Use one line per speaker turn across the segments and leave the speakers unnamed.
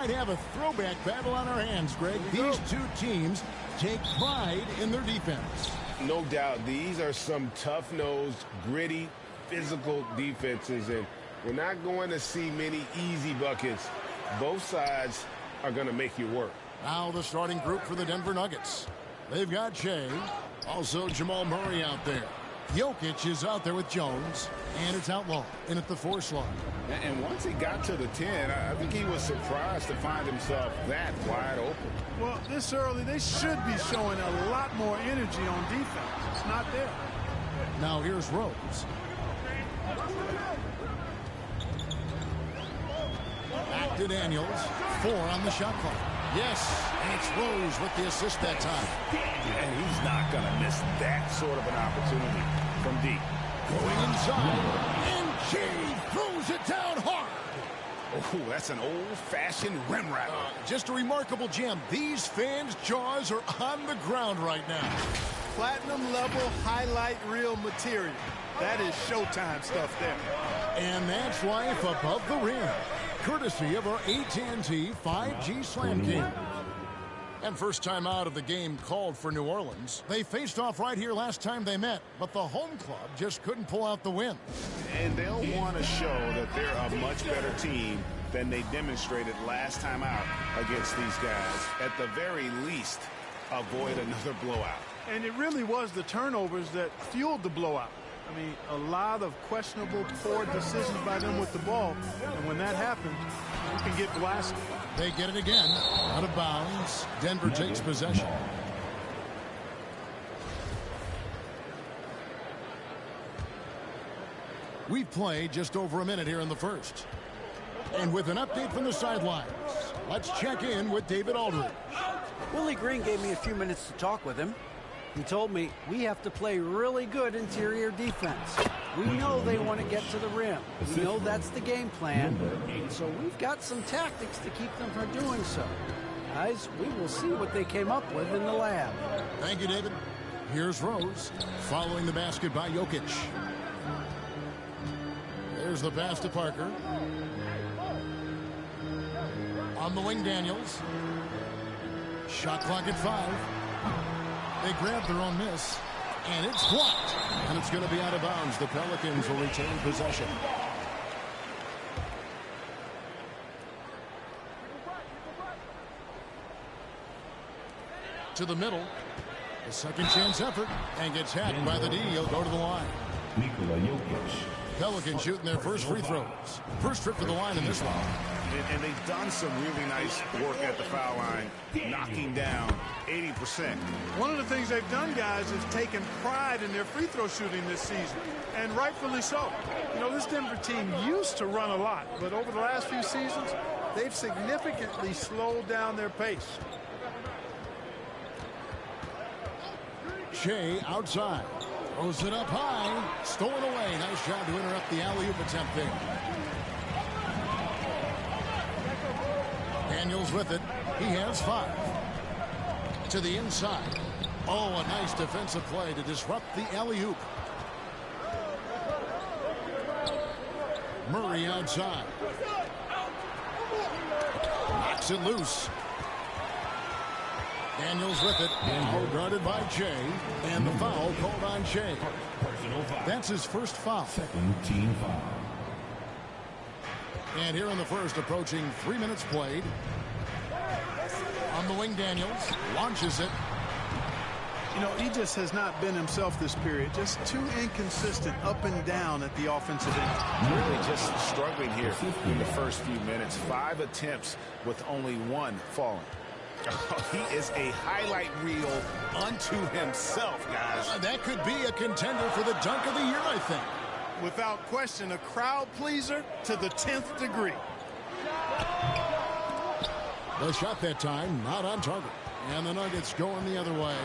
Might have a throwback battle on our hands, Greg. These two teams take pride in their defense.
No doubt, these are some tough-nosed, gritty, physical defenses, and we're not going to see many easy buckets. Both sides are going to make you work.
Now the starting group for the Denver Nuggets. They've got Shea, also Jamal Murray out there. Jokic is out there with Jones, and it's Outlaw in at the 4 slot.
And once he got to the 10, I think he was surprised to find himself that wide open.
Well, this early, they should be showing a lot more energy on defense. It's not there.
Now here's Rose. Back to Daniels. 4 on the shot clock. Yes, and it's Rose with the assist that time.
And he's not going to miss that sort of an opportunity from deep.
Going inside, and Shea throws it down hard.
Oh, that's an old-fashioned rim rattler.
Just a remarkable gem. These fans' jaws are on the ground right now.
Platinum level highlight reel material. That is Showtime stuff there.
And that's life above the rim, courtesy of our AT&T 5G Slam King. And first time out of the game called for New Orleans. They faced off right here last time they met, but the home club just couldn't pull out the win.
And they'll want to show that they're a much better team than they demonstrated last time out against these guys. At the very least, avoid another blowout.
And it really was the turnovers that fueled the blowout. I mean, a lot of questionable, poor decisions by them with the ball. And when that happens, you can get blasted.
They get it again. Out of bounds. Denver takes possession. We've played just over a minute here in the first. And with an update from the sidelines, let's check in with David Aldridge.
Willie Green gave me a few minutes to talk with him. He told me we have to play really good interior defense. We know they want to get to the rim. We know that's the game plan. So we've got some tactics to keep them from doing so. Guys, we will see what they came up with in the lab.
Thank you, David. Here's Rose, following the basket by Jokic. There's the pass to Parker. On the wing, Daniels. Shot clock at 5. They grabbed their own miss, and it's blocked. And it's going to be out of bounds. The Pelicans will retain possession. To the middle. A second chance effort, and gets hacked by the D. He'll go to the line. Pelicans shooting their first free throws. First trip to the line in this one.
And they've done some really nice work at the foul line, knocking down 80%.
One of the things they've done, guys, is taken pride in their free throw shooting this season, and rightfully so. You know, this Denver team used to run a lot, but over the last few seasons, they've significantly slowed down their pace.
Shea outside. Throws it up high. Stolen away. Nice job to interrupt the alley-oop attempt there. Daniels with it. He has 5. To the inside. Oh, a nice defensive play to disrupt the alley-oop. Murray outside. Knocks it loose. Daniels with it. And guarded by Shea. And the foul called on Shea. That's his first foul.
Second team foul.
And here in the first, approaching 3 minutes played. On the wing, Daniels launches it.
You know, he just has not been himself this period. Just too inconsistent up and down at the offensive end.
Really just struggling here in the first few minutes. 5 attempts with only 1 falling. He is a highlight reel unto himself, guys.
That could be a contender for the dunk of the year, I think.
Without question, a crowd pleaser to the 10th degree.
The shot that time, not on target. And the Nuggets going the other way.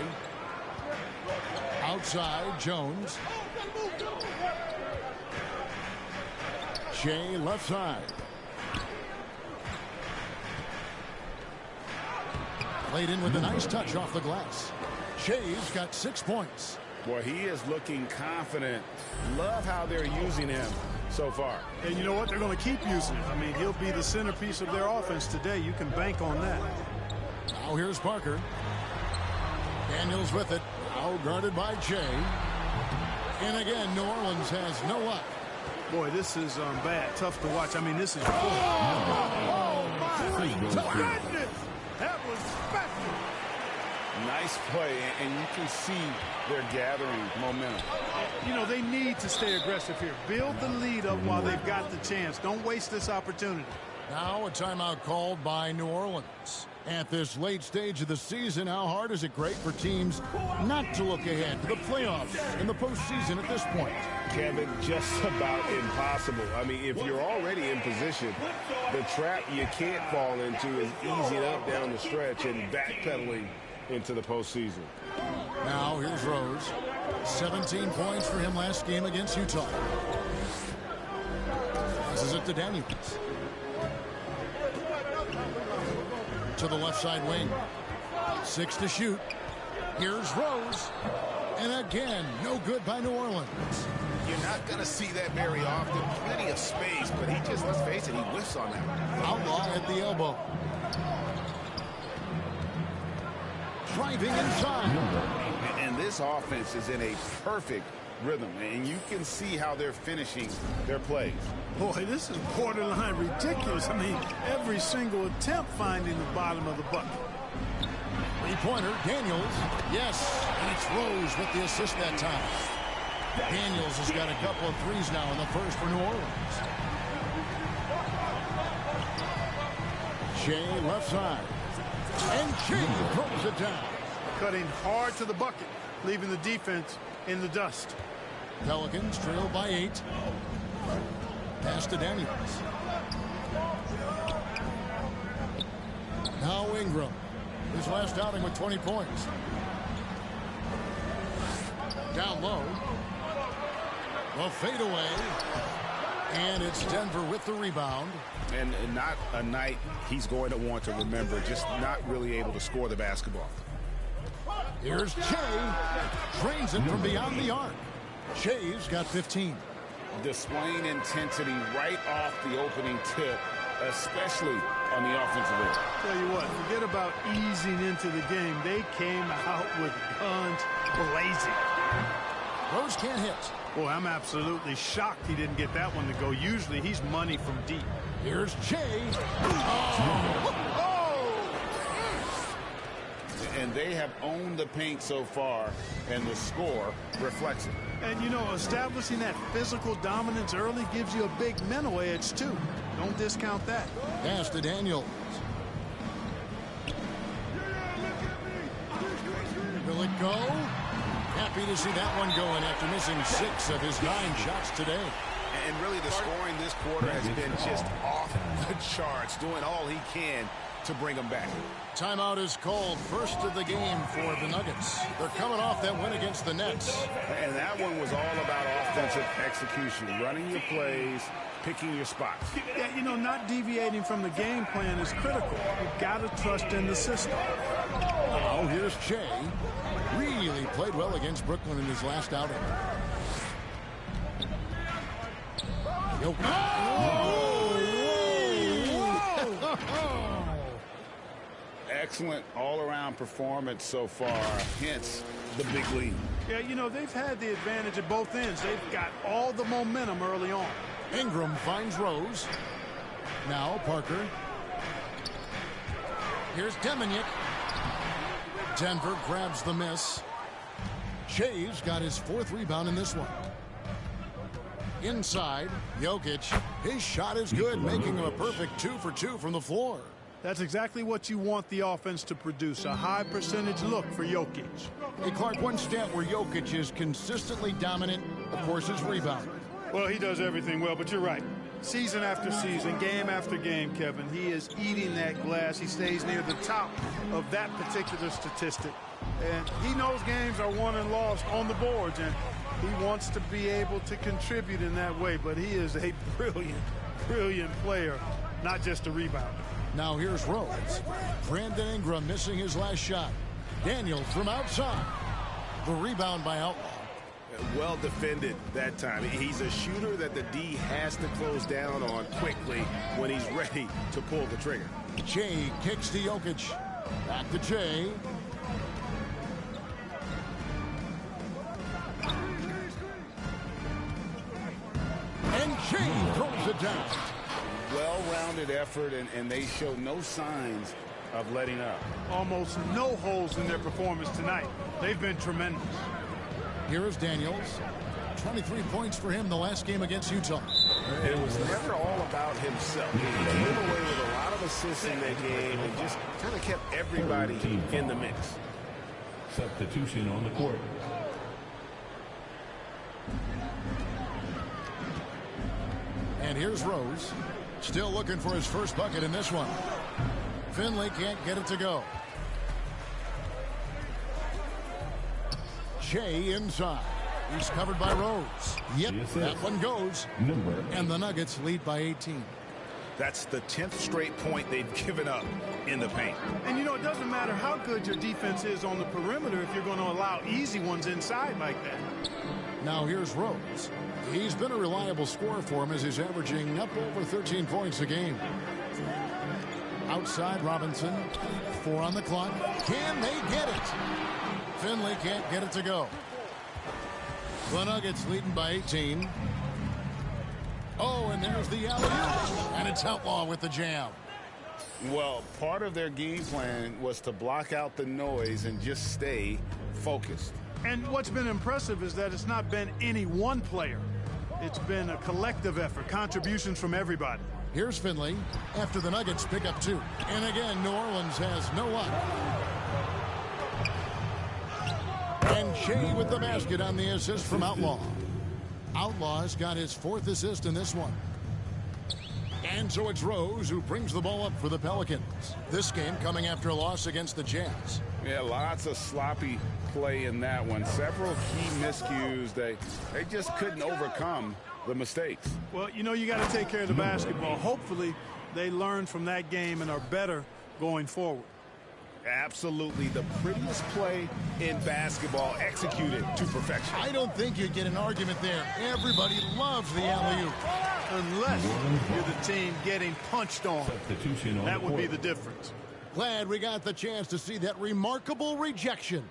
Outside, Jones. Shea left side. Played in with a nice touch off the glass. Shea's got 6 points.
Boy, he is looking confident. Love how they're using him. so far.
And you know what? They're going to keep using it. I mean, he'll be the centerpiece of their offense today. You can bank on that.
Now here's Parker. Daniels with it. Now guarded by Jay. And again, New Orleans has no luck.
Boy, this is bad. Tough to watch. I mean, this is... Oh, my goodness! That was special.
Nice play, and you can see they're gathering momentum.
You know, they need to stay aggressive here. Build the lead up while they've got the chance. Don't waste this opportunity.
Now a timeout called by New Orleans. At this late stage of the season, how hard is it great for teams not to look ahead to the playoffs and the postseason at this point?
Kevin, just about impossible. I mean, if you're already in position, the trap you can't fall into is easing up down the stretch and backpedaling into the postseason.
Now here's Rose. 17 points for him last game against Utah. This is it to Daniels. To the left side wing. 6 to shoot. Here's Rose. And again, no good by New Orleans.
You're not going to see that very often. Plenty of space, but he just, let's face it, he whiffs on that one.
Outlaw at the elbow. Driving inside.
And this offense is in a perfect rhythm, and you can see how they're finishing their plays.
Boy, this is borderline ridiculous. I mean, every single attempt finding the bottom of the bucket.
Three-pointer, Daniels. Yes, and it's Rose with the assist that time. Daniels has got a couple of threes now in the first for New Orleans. Shea left side. And Shea throws it down.
Cutting hard to the bucket, leaving the defense in the dust.
Pelicans trail by 8. Pass to Daniels. Now Ingram. His last outing with 20 points. Down low. The fadeaway. And it's Denver with the rebound.
And not a night he's going to want to remember, just not really able to score the basketball.
Here's Shea. Drains it from beyond the arc. Shea's got 15.
Displaying intensity right off the opening tip, especially on the offensive end.
Tell you what, forget about easing into the game. They came out with guns blazing.
Rose can't hit.
Boy, I'm absolutely shocked he didn't get that one to go. Usually he's money from deep.
Here's Shea.
And they have owned the paint so far, and the score reflects it.
And, you know, establishing that physical dominance early gives you a big mental edge, too. Don't discount that.
Pass to Daniels. Will it go? Happy to see that one going after missing 6 of his 9 shots today.
And really the scoring this quarter has been just off the charts, doing all he can to bring them back.
Timeout is called, first of the game for the Nuggets. They're coming off that win against the Nets.
And that one was all about offensive execution, running your plays, picking your spots.
Yeah, you know, not deviating from the game plan is critical. You've got to trust in the system.
Now here's Shea. Really played well against Brooklyn in his last outing.
Excellent all-around performance so far, hence the big lead.
Yeah, you know, they've had the advantage at both ends. They've got all the momentum early on.
Ingram finds Rose. Now Parker. Here's Deminick. Denver grabs the miss. Shea's got his 4th rebound in this one. Inside, Jokic. His shot is good, making him a perfect 2 for 2 from the floor.
That's exactly what you want the offense to produce, a high percentage look for Jokic.
Hey, Clark, one stat where Jokic is consistently dominant, of course, is rebounding.
Well, he does everything well, but you're right. Season after season, game after game, Kevin, he is eating that glass. He stays near the top of that particular statistic. And he knows games are won and lost on the boards, and he wants to be able to contribute in that way. But he is a brilliant, brilliant player, not just a rebounder.
Now here's Rose. Brandon Ingram missing his last shot. Daniels from outside. The rebound by Outlaw.
Well defended that time. He's a shooter that the D has to close down on quickly when he's ready to pull the trigger.
Jay kicks to Jokic. Back to Jay. And Jay throws it down.
Well-rounded effort, and they show no signs of letting up.
Almost no holes in their performance tonight. They've been tremendous.
Here is Daniels. 23 points for him the last game against Utah.
It was never all about himself. He came away with a lot of assists in that game and just kind of kept everybody in the mix.
Substitution on the court.
And here's Rose. Still looking for his first bucket in this one. Finley can't get it to go. Shea inside. He's covered by Rose. Yep, that one goes. And the Nuggets lead by 18.
That's the 10th straight point they've given up in the paint.
And, you know, it doesn't matter how good your defense is on the perimeter if you're going to allow easy ones inside like that.
Now here's Rose. He's been a reliable scorer for him as he's averaging up over 13 points a game. Outside Robinson. 4 on the clock. Can they get it? Finley can't get it to go. The Nuggets leading by 18. Oh, and there's the alley-oop. And it's Outlaw with the jam.
Well, part of their game plan was to block out the noise and just stay focused.
And what's been impressive is that it's not been any one player. It's been a collective effort, contributions from everybody.
Here's Finley after the Nuggets pick up 2. And again, New Orleans has no luck. And Shea with the basket on the assist from Outlaw. Outlaw's got his 4th assist in this one. And so it's Rose who brings the ball up for the Pelicans. This game coming after a loss against the Jazz.
Yeah, lots of sloppy play in that one. Several key miscues. They just couldn't overcome the mistakes.
Well, you know, you got to take care of the basketball. Hopefully they learn from that game and are better going forward.
Absolutely the prettiest play in basketball, executed to perfection.
I don't think you'd get an argument there. Everybody loves the alley-oop.
Unless you're the team getting punched on. That would be the difference.
Glad we got the chance to see that remarkable rejection.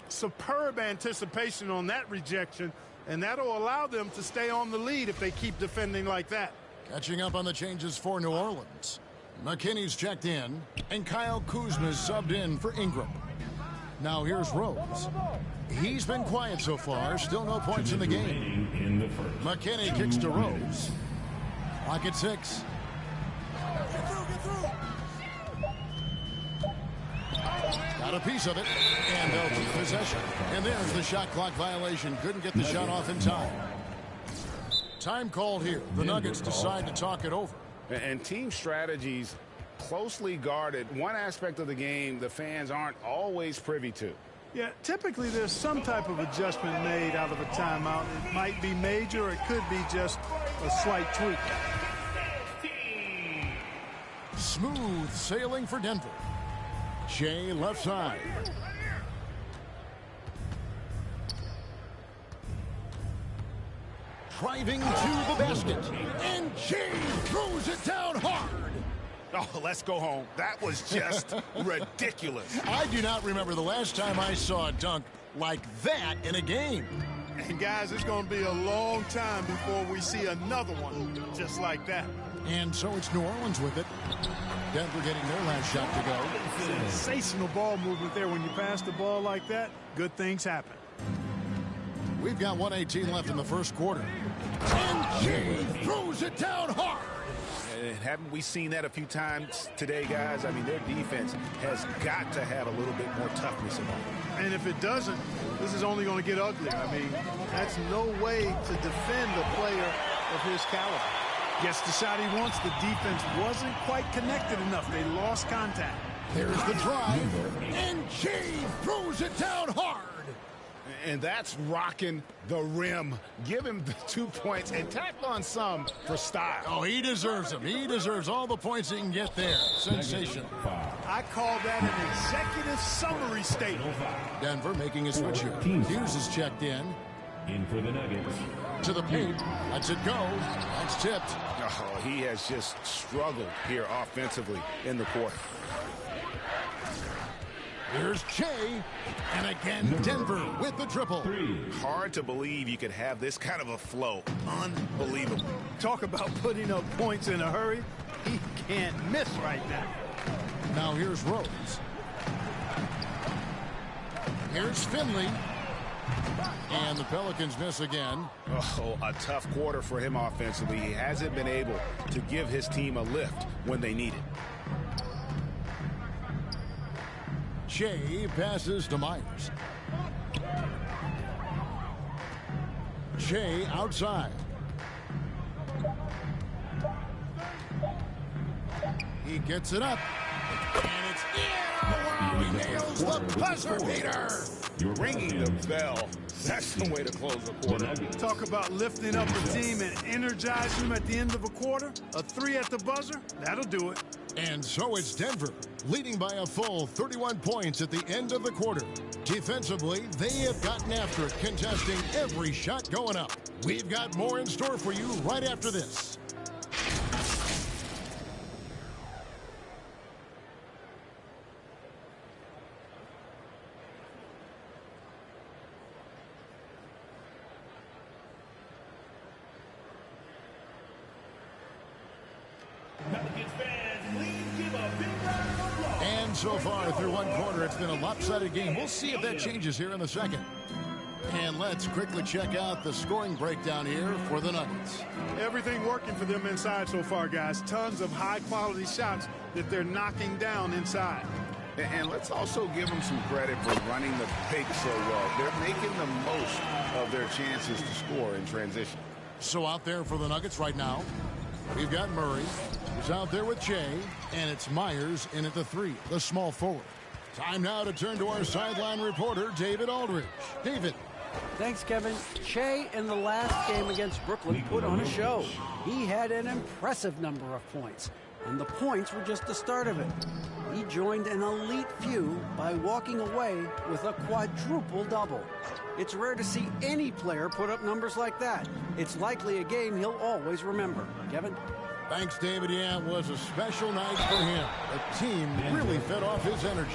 Superb anticipation on that rejection, and that'll allow them to stay on the lead if they keep defending like that.
Catching up on the changes for New Orleans. McKinney's checked in, and Kyle Kuzma's subbed in for Ingram. Now here's Rose. He's been quiet so far, still no points in the game. McKinney kicks to Rose. Clock at 6. Got a piece of it, and they'll keep possession. And there's the shot clock violation. Couldn't get the shot off in time. Time called here. The Nuggets decide to talk it over.
And team strategies closely guarded. One aspect of the game the fans aren't always privy to.
Yeah, typically there's some type of adjustment made out of a timeout. It might be major, or it could be just a slight tweak.
Smooth sailing for Denver. Shea left side. Driving to the basket. And Shea throws it down hard.
Oh, let's go home. That was just ridiculous.
I do not remember the last time I saw a dunk like that in a game.
And guys, it's going to be a long time before we see another one just like that.
And so it's New Orleans with it. Denver getting their last shot to go.
Sensational ball movement there. When you pass the ball like that, good things happen.
We've got 1:18 left in the first quarter. And Shea throws it down hard.
And haven't we seen that a few times today, guys? I mean, their defense has got to have a little bit more toughness about it.
And if it doesn't, this is only going to get uglier. I mean, that's no way to defend a player of his caliber. Gets the shot he wants. The defense wasn't quite connected enough. They lost contact.
There's the drive. And Shea throws it down hard.
And that's rocking the rim. Give him the 2 points and tack on some for style.
Oh, he deserves them. He deserves all the points he can get there. Sensational.
I call that an executive summary statement.
Denver making a switch here. Hughes is checked in.
In for the Nuggets.
To the paint. Lets it go. That's tipped.
Oh, he has just struggled here offensively in the quarter.
Here's Che. And again, Denver with the triple.
Hard to believe you could have this kind of a flow. Unbelievable.
Talk about putting up points in a hurry. He can't miss right now.
Now here's Rose. Here's Finley. And the Pelicans miss again.
Oh, a tough quarter for him offensively. He hasn't been able to give his team a lift when they need it.
Che passes to Myers. Che outside. He gets it up. And it's in. Wow, he nails the buzzer beater.
Ringing the bell. That's the way to close the quarter.
Talk about lifting up the team and energizing them at the end of a quarter. A 3 at the buzzer, that'll do it.
And so it's Denver, leading by a full 31 points at the end of the quarter. Defensively, they have gotten after it, contesting every shot going up. We've got more in store for you right after this. And so far through one quarter, it's been a lopsided game. We'll see if that changes here in the second. And let's quickly check out the scoring breakdown here for the Nuggets.
Everything working for them inside so far, guys. Tons of high-quality shots that they're knocking down inside.
And let's also give them some credit for running the paint so well. They're making the most of their chances to score in transition.
So out there for the Nuggets right now, we've got Murray. He's out there with Che, and it's Myers in at the 3, the small forward. Time now to turn to our sideline reporter, David Aldridge. David.
Thanks, Kevin. Che in the last game against Brooklyn put on a show. He had an impressive number of points, and the points were just the start of it. He joined an elite few by walking away with a quadruple double. It's rare to see any player put up numbers like that. It's likely a game he'll always remember. Kevin?
Thanks, David. Yeah, it was a special night for him. The team really fed off his energy.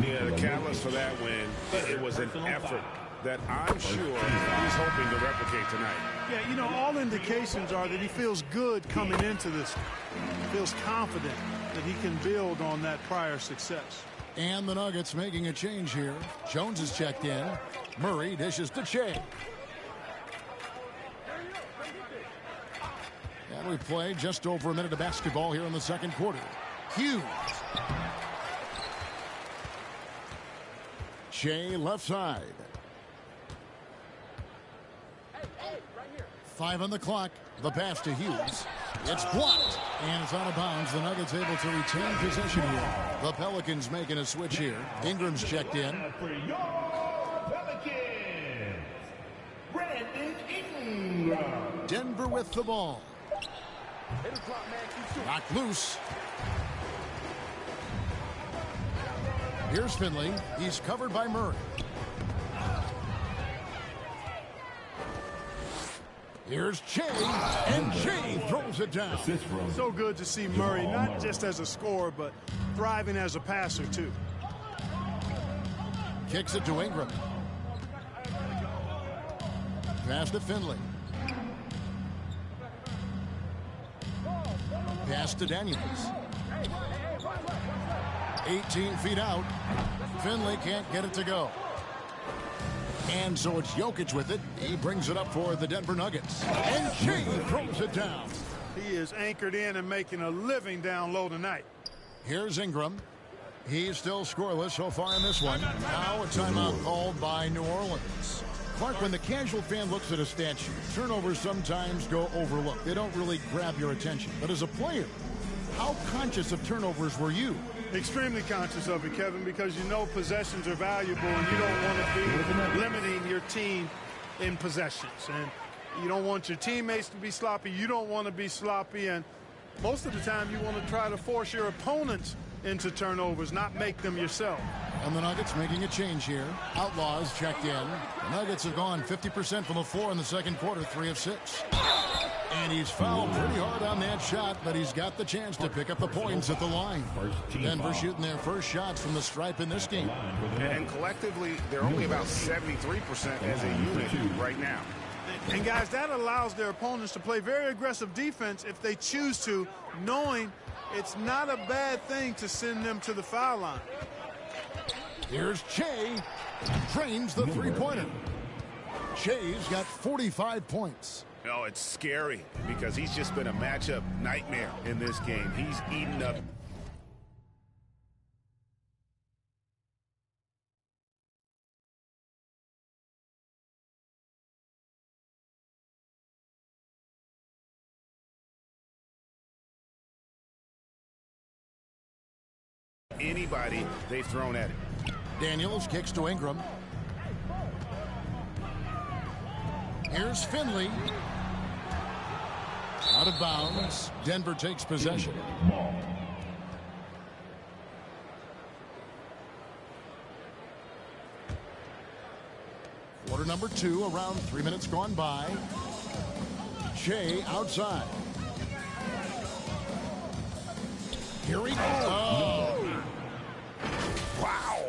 Yeah, the catalyst for that win, it was an effort that I'm sure he's hoping to replicate tonight.
Yeah, you know, all indications are that he feels good coming into this. Feels confident that he can build on that prior success.
And the Nuggets making a change here. Jones is checked in. Murray dishes to Che. And we play just over a minute of basketball here in the second quarter. Hughes. Che left side. 5 on the clock. The pass to Hughes. It's blocked. And it's out of bounds. The Nuggets able to retain possession here. The Pelicans making a switch here. Ingram's checked in.
For your Pelicans, Brandon Ingram.
Denver with the ball. Knocked loose. Here's Finley. He's covered by Murray. Here's Che, and Che throws it down.
So good to see Murray, not just as a scorer, but thriving as a passer, too.
Kicks it to Ingram. Pass to Finley. Pass to Daniels. 18 feet out. Finley can't get it to go. And so it's Jokic with it. He brings it up for the Denver Nuggets. And Che throws it down.
He is anchored in and making a living down low tonight.
Here's Ingram. He's still scoreless so far in this one. Now a timeout called by New Orleans. Clark, when the casual fan looks at a stat sheet, turnovers sometimes go overlooked. They don't really grab your attention. But as a player, how conscious of turnovers were you?
Extremely conscious of it, Kevin, because you know possessions are valuable and you don't want to be limiting your team in possessions. And you don't want your teammates to be sloppy. You don't want to be sloppy. And most of the time you want to try to force your opponents into turnovers, not make them yourself.
And the Nuggets making a change here. Outlaws checked in. The Nuggets have gone 50% from the floor in the second quarter, 3 of 6. And he's fouled pretty hard on that shot, but he's got the chance to pick up the points at the line. Denver shooting their first shots from the stripe in this game.
And collectively, they're only about 73% as a unit right now.
And guys, that allows their opponents to play very aggressive defense if they choose to, knowing it's not a bad thing to send them to the foul line.
Here's Che. Drains the three-pointer. Che's got 45 points.
Oh, it's scary because he's just been a matchup nightmare in this game. He's eaten up. Anybody they've thrown at him.
Daniels kicks to Ingram. Here's Finley. Out of bounds. Denver takes possession. Quarter number 2, around 3 minutes gone by. Che outside. Here we go. Oh.
Wow.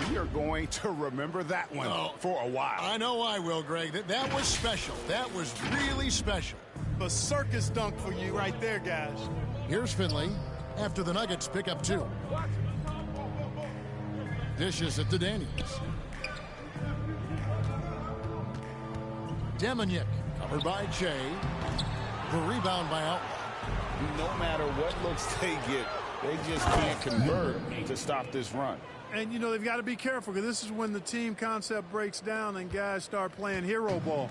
We are going to remember that one for a while.
I know I will, Greg. That was special. That was really special.
A circus dunk for you right there, guys.
Here's Finley after the Nuggets pick up 2. Dishes it to Daniels. Demonic covered by Che. The rebound by Outlaw.
No matter what looks they get, they just can't convert to stop this run.
And, you know, they've got to be careful because this is when the team concept breaks down and guys start playing hero ball.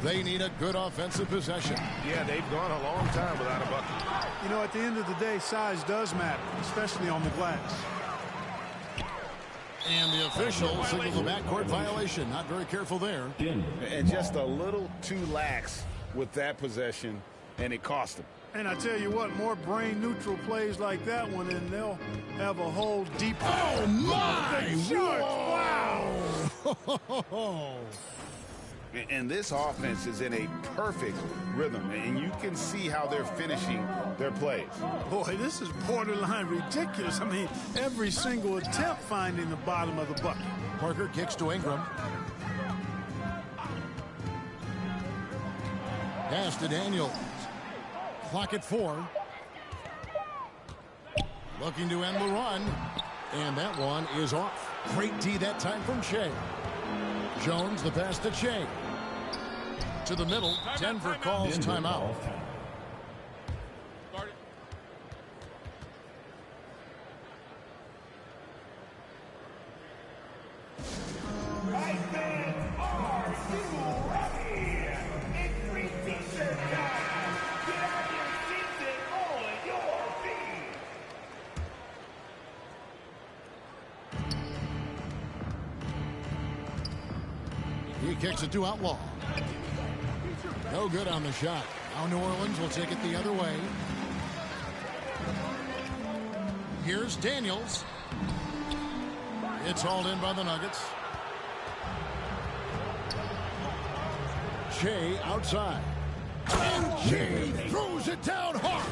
They need a good offensive possession.
Yeah, they've gone a long time without a bucket.
You know, at the end of the day, size does matter, especially on the glass.
And the official signals a backcourt violation. Not very careful there.
And just a little too lax with that possession, and it cost them.
And I tell you what, more brain-neutral plays like that one, and they'll have a whole deep...
Oh, my!
Wow!
And this offense is in a perfect rhythm, and you can see how they're finishing their plays.
Boy, this is borderline ridiculous. I mean, every single attempt finding the bottom of the bucket.
Parker kicks to Ingram. Pass to Daniels. Clock at 4. Looking to end the run. And that one is off. Great D that time from Che. Jones, the pass to Che. To the middle. Denver calls timeout. He kicks it to Outlaw. No good on the shot. Now New Orleans will take it the other way. Here's Daniels. It's hauled in by the Nuggets. Che outside. And Che throws it down hard.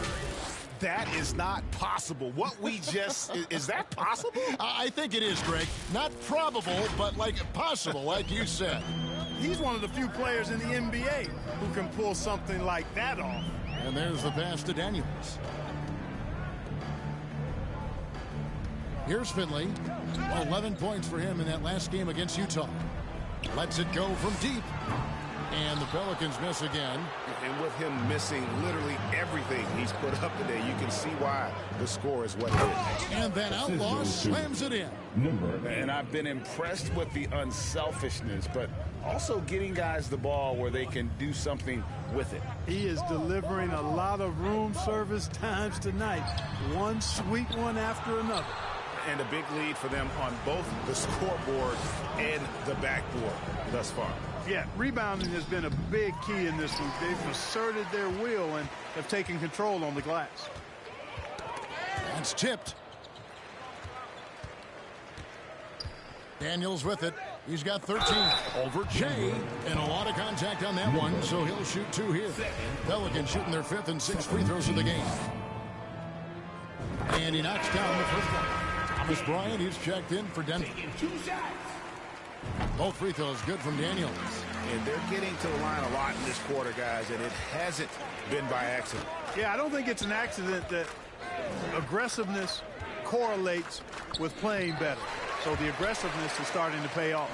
That is not possible. What we just... is that possible?
I think it is, Greg. Not probable, but like possible, like you said.
He's one of the few players in the NBA who can pull something like that off.
And there's the pass to Daniels. Here's Finley. 11 points for him in that last game against Utah. Lets it go from deep. And the Pelicans miss again.
And with him missing literally everything he's put up today, you can see why the score is what it is.
And then Outlaw slams it in.
And I've been impressed with the unselfishness, but also getting guys the ball where they can do something with it.
He is delivering a lot of room service times tonight. One sweet one after another.
And a big lead for them on both the scoreboard and the backboard thus far.
Yeah, rebounding has been a big key in this one. They've asserted their will and have taken control on the glass.
That's tipped. Daniels with it. He's got 13 over Jay, and a lot of contact on that one, so he'll shoot 2 here. Pelicans shooting their 5th and 6th free throws of the game. And he knocks down the first one. Thomas Bryant, he's checked in for Denver. Both free throws good from Daniels.
And they're getting to the line a lot in this quarter, guys, and it hasn't been by accident.
Yeah, I don't think it's an accident that aggressiveness correlates with playing better. So the aggressiveness is starting to pay off.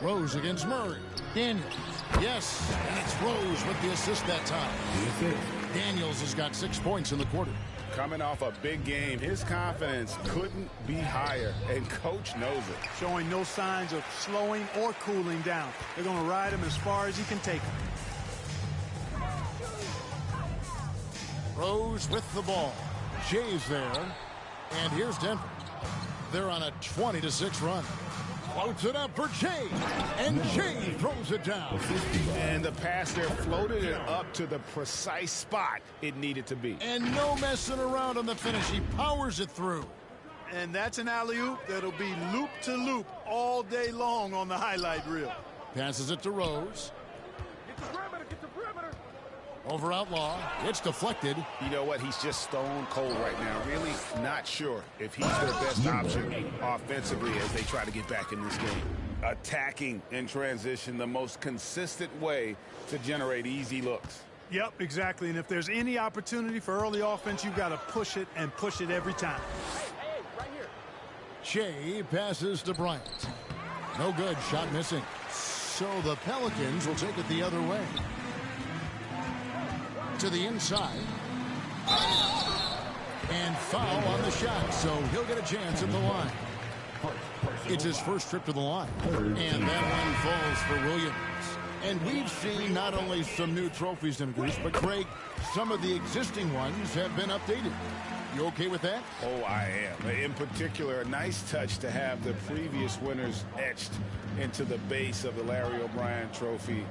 Rose against Murray. Daniels. Yes, and it's Rose with the assist that time. Daniels has got 6 points in the quarter.
Coming off a big game, his confidence couldn't be higher, and coach knows it.
Showing no signs of slowing or cooling down. They're going to ride him as far as he can take him.
Rose with the ball. Jay's there. And here's Denver. They're on a 20-6 run. Floats it up for Jay. And Jay throws it down.
And the pass there floated it up to the precise spot it needed to be.
And no messing around on the finish. He powers it through.
And that's an alley-oop that'll be loop to loop all day long on the highlight reel.
Passes it to Rose. Over Outlaw. It's deflected.
You know what? He's just stone cold right now. Really not sure if he's their best option offensively as they try to get back in this game.
Attacking in transition, the most consistent way to generate easy looks.
Yep, exactly. And if there's any opportunity for early offense, you've got to push it and push it every time.
Shea passes to Bryant. No good. Shot missing. So the Pelicans will take it the other way. To the inside. And foul on the shot, so he'll get a chance at the line. It's his first trip to the line. And that one falls for Williams. And we've seen not only some new trophies introduced, but Craig, some of the existing ones have been updated. You okay with that?
Oh, I am. In particular, a nice touch to have the previous winners etched into the base of the Larry O'Brien trophy.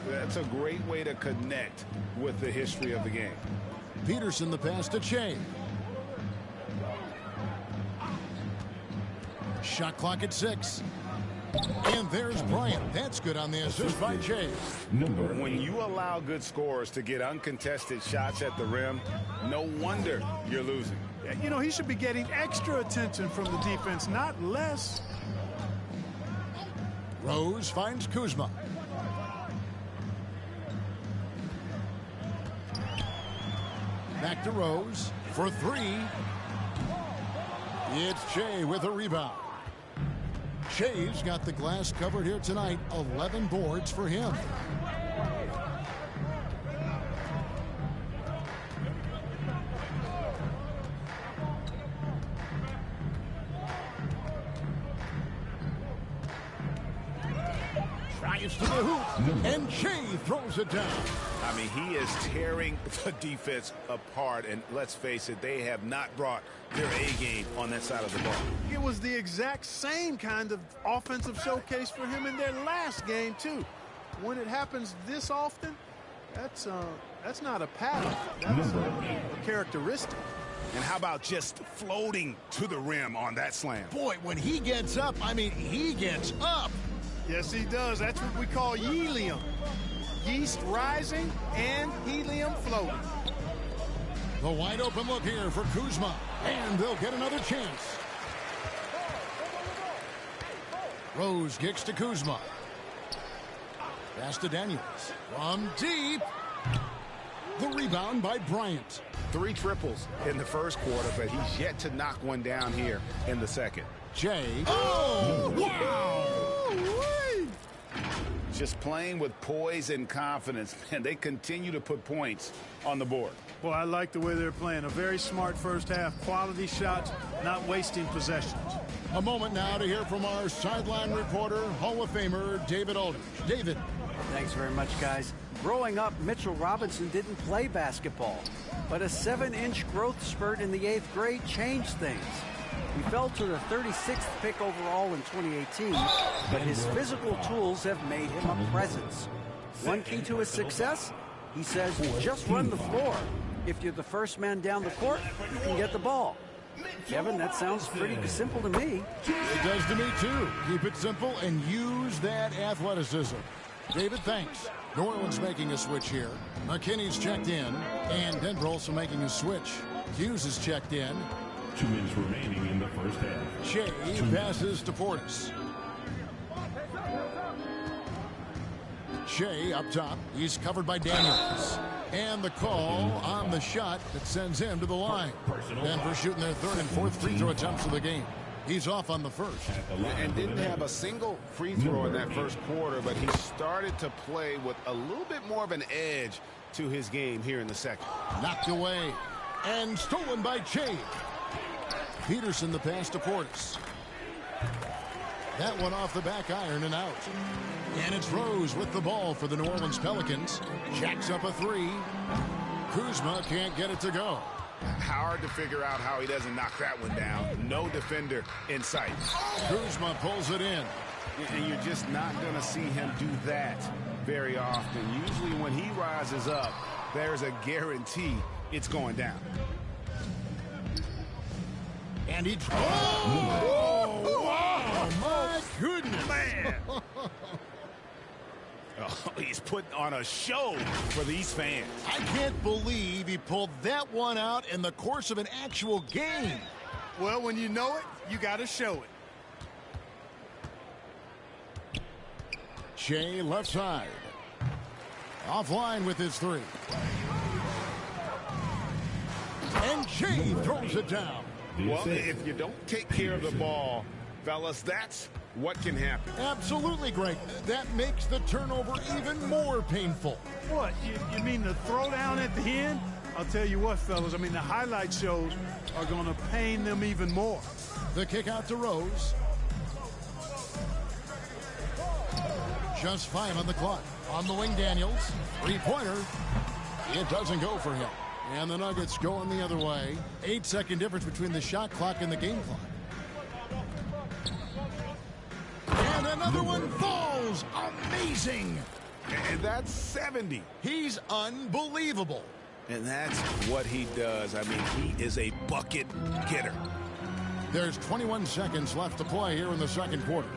That's a great way to connect with the history of the game.
Peterson the pass to Che. Shot clock at 6. And there's Bryant. That's good on the assist by Che.
When you allow good scorers to get uncontested shots at the rim, no wonder you're losing.
You know, he should be getting extra attention from the defense, not less.
Rose finds Kuzma. Back to Rose for 3. It's Che with a rebound. Che's got the glass covered here tonight. 11 boards for him. Tries to the hoop, and Che throws it down.
I mean, he is tearing the defense apart, and let's face it, they have not brought their A game on that side of the ball.
It was the exact same kind of offensive showcase for him in their last game, too. When it happens this often, that's not a pattern. That's a characteristic.
And how about just floating to the rim on that slam?
Boy, when he gets up, I mean, he gets up.
Yes, he does. That's what we call helium. Yeast rising and helium floating.
The wide open look here for Kuzma. And they'll get another chance. Rose kicks to Kuzma. Pass to Daniels. From deep. The rebound by Bryant.
3 triples in the first quarter, but he's yet to knock one down here in the second.
Jay. Oh, wow.
Just playing with poise and confidence, and they continue to put points on the board.
Well, I like the way they're playing. A very smart first half. Quality shots, not wasting possessions.
A moment now to hear from our sideline reporter, Hall of Famer David Aldridge. David.
Thanks very much, guys. Growing up, Mitchell Robinson didn't play basketball, but a 7-inch growth spurt in the 8th grade changed things. He fell to the 36th pick overall in 2018, but his physical tools have made him a presence. One key to his success? He says, just run the floor. If you're the first man down the court, you can get the ball. Kevin, that sounds pretty simple to me.
It does to me, too. Keep it simple and use that athleticism. David, thanks. New Orleans making a switch here. McKinney's checked in, and Denver also making a switch. Hughes is checked in.
2 minutes remaining in the first half.
Shea passes to Portis. Shea up top. He's covered by Daniels. And the call on the shot that sends him to the line. Denver shooting their third and fourth free throw attempts of the game. He's off on the first.
And didn't have a single free throw in that first quarter, but he started to play with a little bit more of an edge to his game here in the second.
Knocked away. And stolen by Shea. Peterson the pass to Portis. That one off the back iron and out. And it's Rose with the ball for the New Orleans Pelicans. Jacks up a three. Kuzma can't get it to go.
Hard to figure out how he doesn't knock that one down. No defender in sight.
Kuzma pulls it in.
And you're just not going to see him do that very often. Usually when he rises up, there's a guarantee it's going down.
And he... Oh, wow, my goodness.
Man. Oh, he's putting on a show for these fans.
I can't believe he pulled that one out in the course of an actual game.
Well, when you know it, you got to show it.
Shea left side. Offline with his three. And Shea throws it down.
Well, if you don't take care of the ball, fellas, that's what can happen.
Absolutely, Greg. That makes the turnover even more painful.
What, you mean the throwdown at the end? I'll tell you what, fellas, I mean, the highlight shows are going to pain them even more.
The kick out to Rose. Just 5 on the clock. On the wing, Daniels. Three-pointer. It doesn't go for him. And the Nuggets going the other way. 8-second difference between the shot clock and the game clock. And another one falls. Amazing.
And that's 70.
He's unbelievable.
And that's what he does. I mean, he is a bucket getter.
There's 21 seconds left to play here in the second quarter.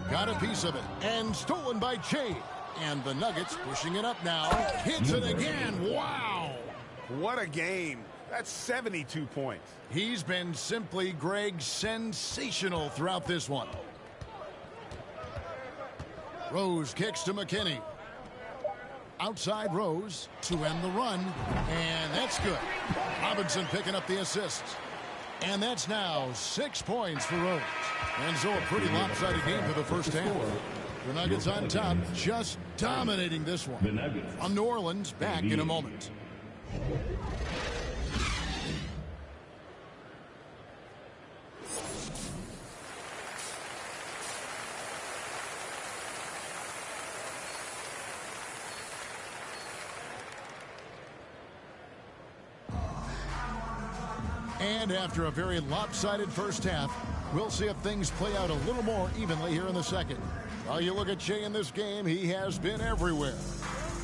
Got a piece of it. And stolen by Shea. And the Nuggets pushing it up now. Hits it again. Wow.
What a game. That's 72 points.
He's been simply, Greg, sensational throughout this one. Rose kicks to McKinney. Outside Rose to end the run. And that's good. Robinson picking up the assist. And that's now 6 points for Rose. And so a pretty lopsided game for the first half. The Nuggets on top, just dominating this one. On New Orleans, back in a moment. And after a very lopsided first half, we'll see if things play out a little more evenly here in the second. While you look at Shea in this game, he has been everywhere.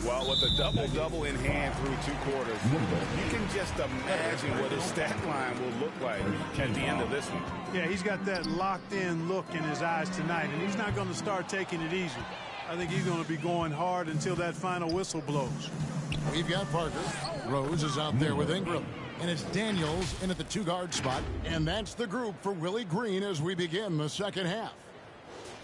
Well, with a double-double in hand through 2 quarters, you can just imagine what his stat line will look like at the end of this one.
Yeah, he's got that locked-in look in his eyes tonight, and he's not going to start taking it easy. I think he's going to be going hard until that final whistle blows.
We've got Parker. Rose is out there with Ingram. And it's Daniels in at the 2-guard spot. And that's the group for Willie Green as we begin the second half.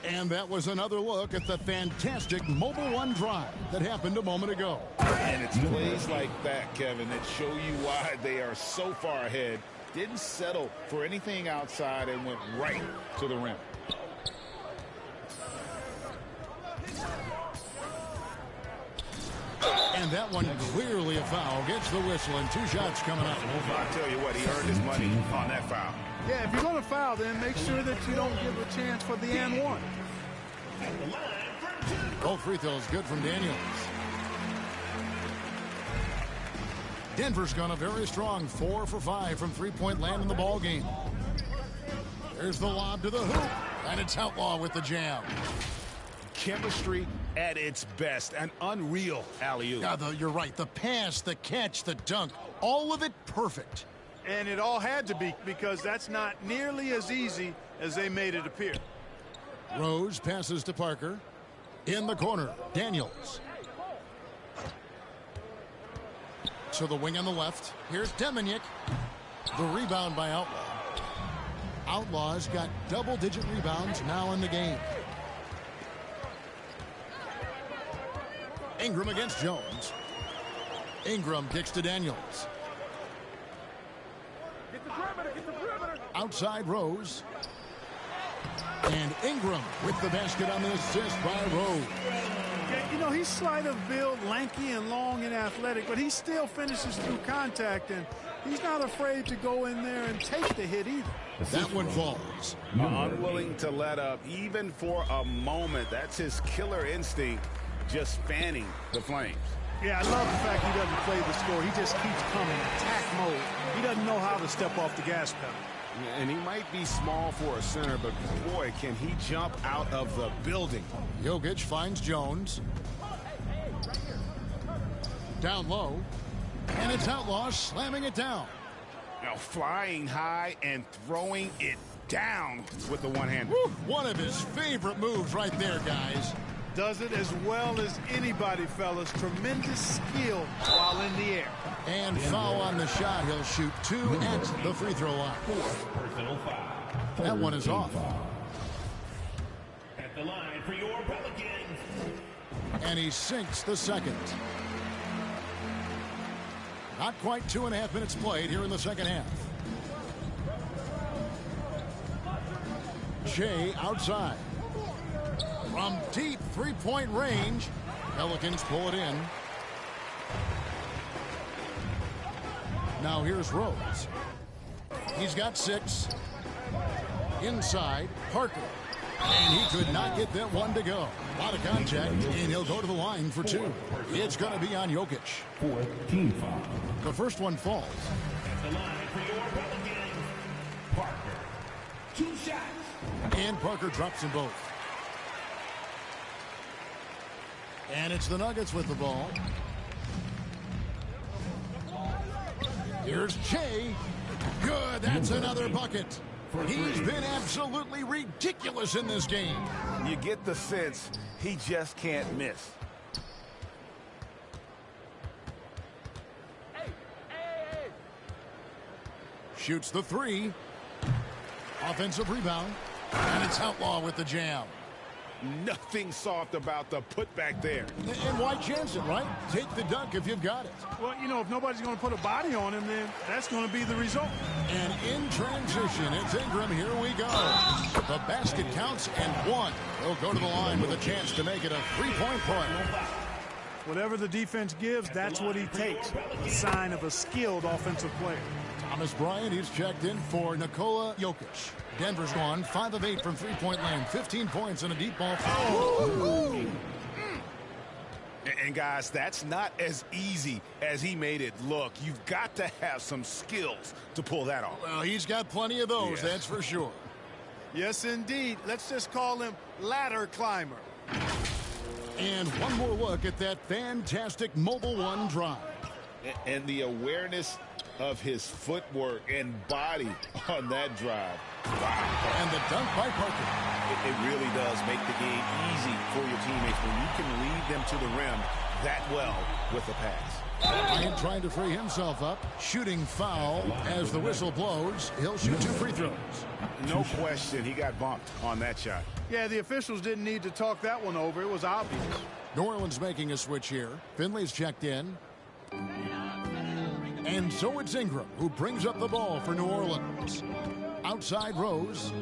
And that was another look at the fantastic Mobile One drive that happened a moment ago.
And it's plays like that, Kevin, that show you why they are so far ahead. Didn't settle for anything outside and went right to the rim.
And that one clearly a foul. Gets the whistle and 2 shots coming up.
I'll tell you what, he earned his money on that foul.
Yeah, if you're going to foul, then make sure that you don't give a chance for the and one.
Both free throws good from Daniels. Denver's gone a very strong 4 for 5 from three-point land in the ball game. There's the lob to the hoop, and it's Outlaw with the jam.
Chemistry
at its best. An unreal alley-oop.
Yeah, you're right. The pass, the catch, the dunk, all of it perfect.
And it all had to be, because that's not nearly as easy as they made it appear.
Rose passes to Parker. In the corner, Daniels. To the wing on the left. Here's Deminick. The rebound by Outlaw. Outlaw's got double-digit rebounds now in the game. Ingram against Jones. Ingram kicks to Daniels. Outside Rose. And Ingram with the basket on the assist by Rose.
Yeah, you know, he's slight of build, lanky and long and athletic, but he still finishes through contact, and he's not afraid to go in there and take the hit either.
That one falls.
Unwilling to let up even for a moment. That's his killer instinct, just fanning the flames.
Yeah, I love the fact he doesn't play the score. He just keeps coming, attack mode. He doesn't know how to step off the gas pedal.
And he might be small for a center, but boy, can he jump out of the building.
Jokic finds Jones. Down low. And it's Outlaw slamming it down.
Now flying high and throwing it down with the one-hand.
One of his favorite moves right there, guys.
Does it as well as anybody, fellas. Tremendous skill while in the air.
And foul on the shot. He'll shoot 2 at the free throw line.
Personal foul.
That one is off.
At the line for your Pelicans.
And he sinks the second. Not quite 2.5 minutes played here in the second half. Shea outside. From deep three-point range, Pelicans pull it in. Now here's Rose. He's got 6. Inside, Parker. And he could not get that one to go. A lot of contact, and he'll go to the line for 2. It's going to be on Jokic.
4th team foul.
The first one falls.
At the line for your Pelicans. Parker. 2 shots.
And Parker drops them both. And it's the Nuggets with the ball. Here's Shea. Good, that's another bucket. He's been absolutely ridiculous in this game.
You get the sense he just can't miss.
Shoots the 3. Offensive rebound. And it's Outlaw with the jam.
Nothing soft about the putback there.
And why chance it, right? Take the dunk if you've got it.
Well, you know, if nobody's going to put a body on him, then that's going to be the result.
And in transition, it's Ingram. Here we go. The basket counts and 1. He'll go to the line with a chance to make it a 3-point play.
Whatever the defense gives, that's what he takes. A sign of a skilled offensive player.
Thomas Bryant, he's checked in for Nikola Jokic. Denver's gone 5 of 8 from three-point land, 15 points and a deep ball.
And guys, that's not as easy as he made it look. You've got to have some skills to pull that off.
Well, he's got plenty of those, that's for sure.
Yes, indeed. Let's just call him ladder climber.
And one more look at that fantastic Mobile One drive.
And the awareness of his footwork and body on that drive.
Wow. And the dunk by Parker.
It really does make the game easy for your teammates when you can lead them to the rim that well with the pass.
Bryant trying to free himself up. Shooting foul as the whistle blows. He'll shoot 2 free throws.
No question, he got bumped on that shot.
Yeah, the officials didn't need to talk that one over. It was obvious.
New Orleans making a switch here. Finley's checked in. And so it's Ingram who brings up the ball for New Orleans. Outside Rose.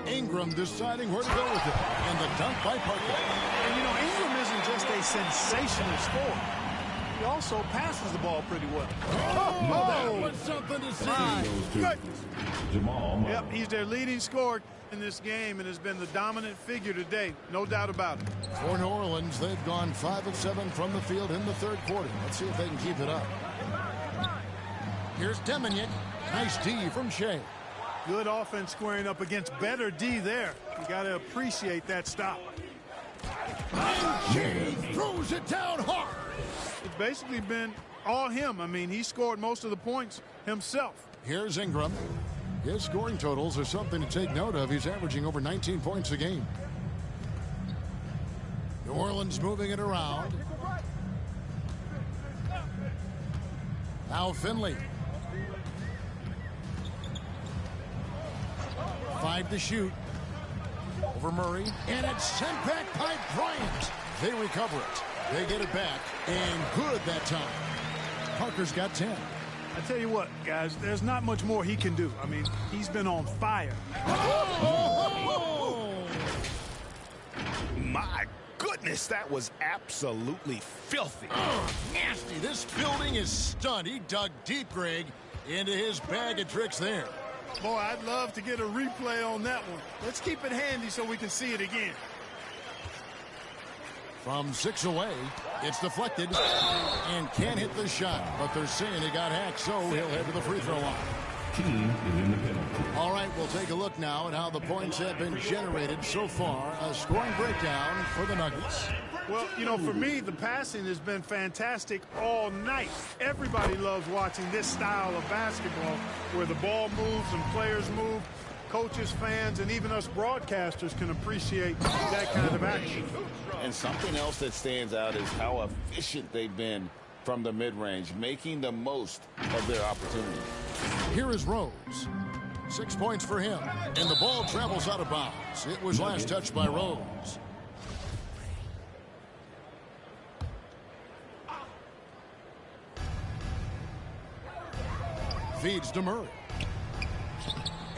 Ingram deciding where to go with it. And the dunk by Parker.
And you know, Ingram isn't just a sensational scorer. He also passes the ball pretty well.
That was something to see.
Goodness.
Jamal Murray.
Yep, he's their leading scorer in this game and has been the dominant figure today. No doubt about it.
For New Orleans, they've gone 5 of 7 from the field in the third quarter. Let's see if they can keep it up. Here's Deminick. Nice D from Shea.
Good offense squaring up against better D there. You got to appreciate that stop.
And Jay throws it down hard.
It's basically been all him. I mean, he scored most of the points himself.
Here's Ingram. His scoring totals are something to take note of. He's averaging over 19 points a game. New Orleans moving it around. Now Finley. 5 to shoot. Over Murray. And it's sent back by Bryant. They recover it. They get it back. And good that time. Parker's got 10.
I tell you what, guys, there's not much more he can do. I mean, he's been on fire.
Oh!
My goodness, that was absolutely filthy.
Oh, nasty. This building is stunned. He dug deep, Greg, into his bag of tricks there.
Boy, I'd love to get a replay on that one. Let's keep it handy so we can see it again.
From 6 away, it's deflected and can't hit the shot. But they're saying he got hacked, so he'll head to the free throw line.
Team is in the penalty.
All right, we'll take a look now at how the points have been generated so far. A scoring breakdown for the Nuggets.
Well, you know, for me, the passing has been fantastic all night. Everybody loves watching this style of basketball where the ball moves and players move. Coaches, fans, and even us broadcasters can appreciate that kind of action.
And something else that stands out is how efficient they've been from the mid-range, making the most of their opportunities.
Here is Rose. 6 points for him. And the ball travels out of bounds. It was last touched by Rose. Feeds to Murray.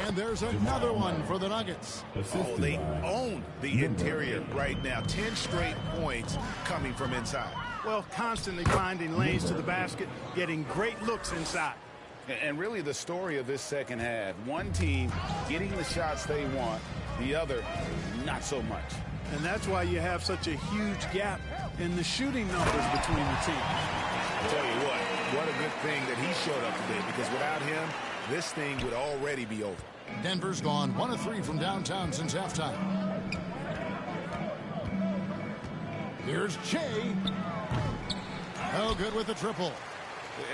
And there's another one for the Nuggets.
Oh, they own the interior right now. 10 straight points coming from inside.
Well, constantly finding lanes to the basket, getting great looks inside.
And really the story of this second half, one team getting the shots they want, the other not so much.
And that's why you have such a huge gap in the shooting numbers between the teams.
I tell you what a good thing that he showed up today, because without him, this thing would already be over.
Denver's gone 1 of 3 from downtown since halftime. Here's Che. Oh, good with the triple.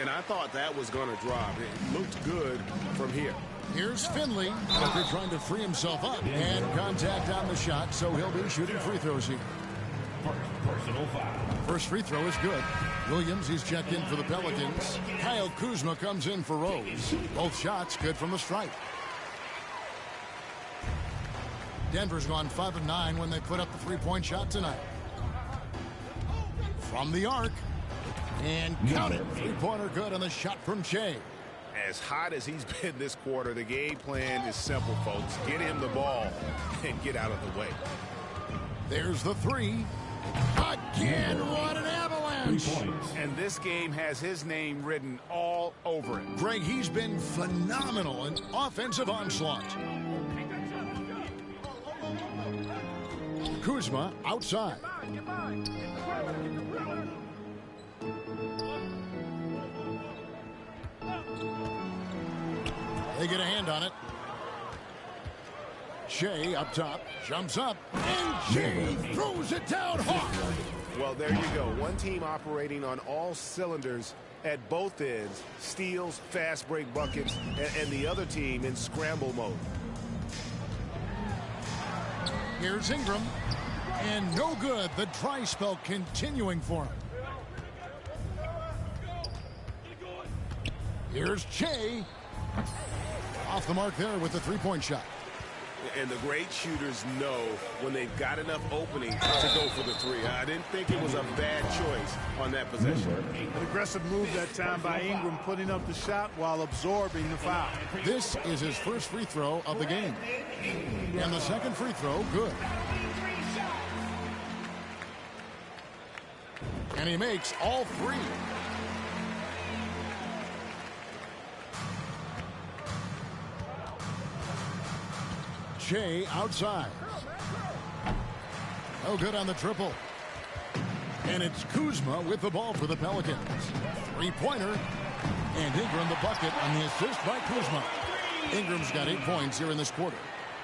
And I thought that was going to drop. It looked good from here.
Here's Finley. After trying to free himself up. And contact on the shot, so he'll be shooting free throws here.
Personal foul.
First free throw is good. Williams, he's checked in for the Pelicans. Kyle Kuzma comes in for Rose. Both shots good from the stripe. Denver's gone 5 of 9 when they put up the three-point shot tonight. From the arc. And count it. Three-pointer good on the shot from Che.
As hot as he's been this quarter, the game plan is simple, folks. Get him the ball and get out of the way.
There's the three. Again, what an avalanche.
3 points.
And this game has his name written all over it.
Greg, he's been phenomenal in offensive onslaught. Kuzma outside. They get a hand on it. Shea up top, jumps up, and Shea throws it down hard.
Well, there you go. One team operating on all cylinders at both ends. Steals, fast break buckets, and the other team in scramble mode.
Here's Ingram. And no good. The dry spell continuing for him. Here's Che. Off the mark there with the three-point shot.
And the great shooters know when they've got enough opening to go for the three. I didn't think it was a bad choice on that possession.
An aggressive move that time by Ingram, putting up the shot while absorbing the foul.
This is his first free throw of the game. And the second free throw, good. And he makes all three. Che outside. Oh, good on the triple. And it's Kuzma with the ball for the Pelicans. Three-pointer. And Ingram the bucket on the assist by Kuzma. Ingram's got 8 points here in this quarter.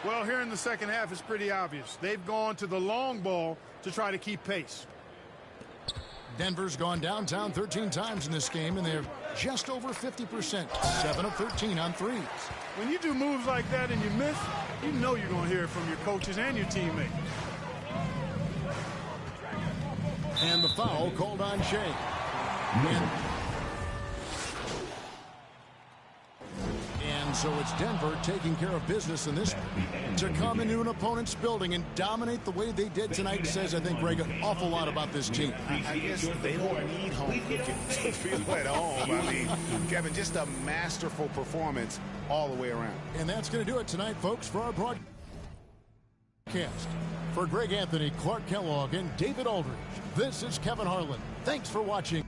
Well, here in the second half, it's pretty obvious. They've gone to the long ball to try to keep pace.
Denver's gone downtown 13 times in this game, and they're just over 50%, 7 of 13 on threes.
When you do moves like that and you miss, you know you're going to hear it from your coaches and your teammates.
And the foul called on Shea. And so it's Denver taking care of business in this one. To come into an opponent's building and dominate the way they did tonight says, I think, Greg, an awful lot about this team.
I guess they don't need home cooking to feel at home. I mean, Kevin, just a masterful performance all the way around.
And that's going to do it tonight, folks, for our broadcast. For Greg Anthony, Clark Kellogg, and David Aldridge, this is Kevin Harlan. Thanks for watching.